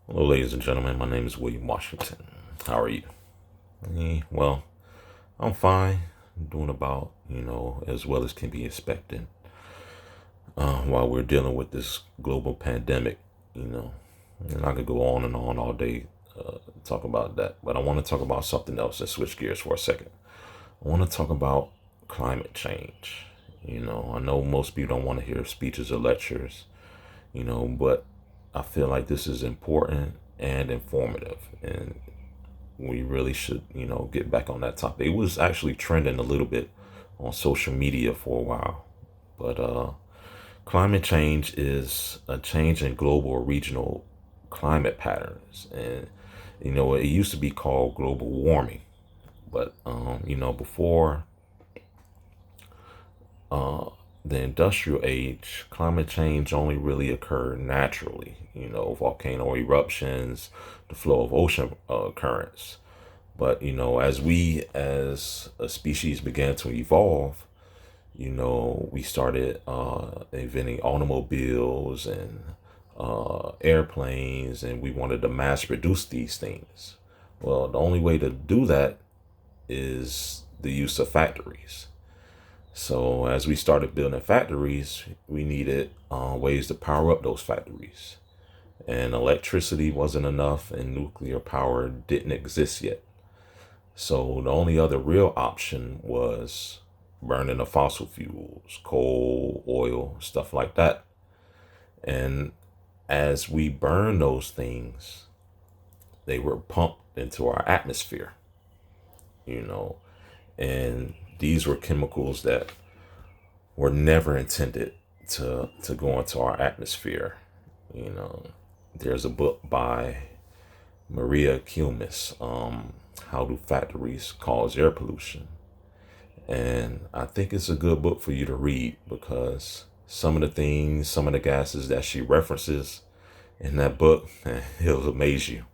Hello, ladies and gentlemen. My name is William Washington. How are you? Well, I'm fine. I'm doing about, as well as can be expected. While we're dealing with this global pandemic, you know, and I could go on and on all day, talk about that. But I want to talk about something else and switch gears for a second. I want to talk about climate change. I know most people don't want to hear speeches or lectures, but I feel like this is important and informative, and we really should, get back on that topic. It was actually trending a little bit on social media for a while, but climate change is a change in global or regional climate patterns, and it used to be called global warming, but before uh, the industrial age, climate change only really occurred naturally. Volcano eruptions, the flow of ocean currents. But as we as a species began to evolve, we started inventing automobiles and airplanes, and we wanted to mass produce these things. Well, the only way to do that is the use of factories. So as we started building factories, we needed ways to power up those factories. And electricity wasn't enough, and nuclear power didn't exist yet. So the only other real option was burning the fossil fuels, coal, oil, stuff like that. And as we burn those things, they were pumped into our atmosphere, you know, and these were chemicals that were never intended to go into our atmosphere. You know, there's a book by Maria Kumis, How Do Factories Cause Air Pollution? And I think it's a good book for you to read because some of the things, some of the gases that she references in that book, it'll amaze you.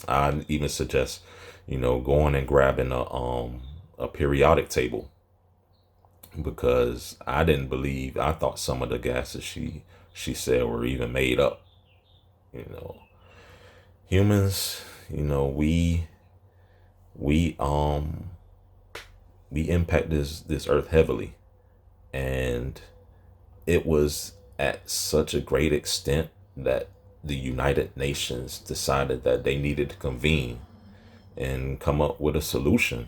I even suggest, going and grabbing a periodic table because I didn't believe, I thought some of the gases she said were even made up. You know, humans, we we impact this earth heavily, and it was at such a great extent that the United Nations decided that they needed to convene and come up with a solution.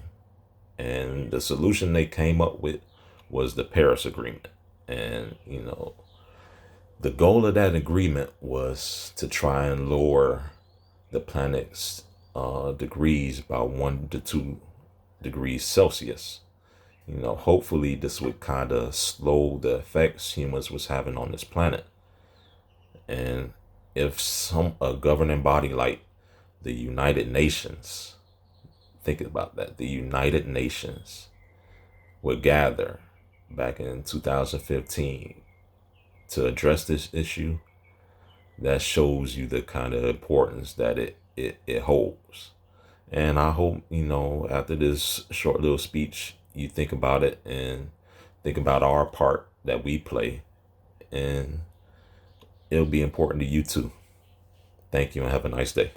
And the solution they came up with was the Paris Agreement. And, the goal of that agreement was to try and lower the planet's degrees by 1 to 2 degrees Celsius. Hopefully this would kind of slow the effects humans was having on this planet. And if a governing body like the United Nations, think about that, the United Nations would gather back in 2015 to address this issue, that shows you the kind of importance that it holds. And I hope, after this short little speech, you think about it and think about our part that we play, and it'll be important to you too. Thank you and have a nice day.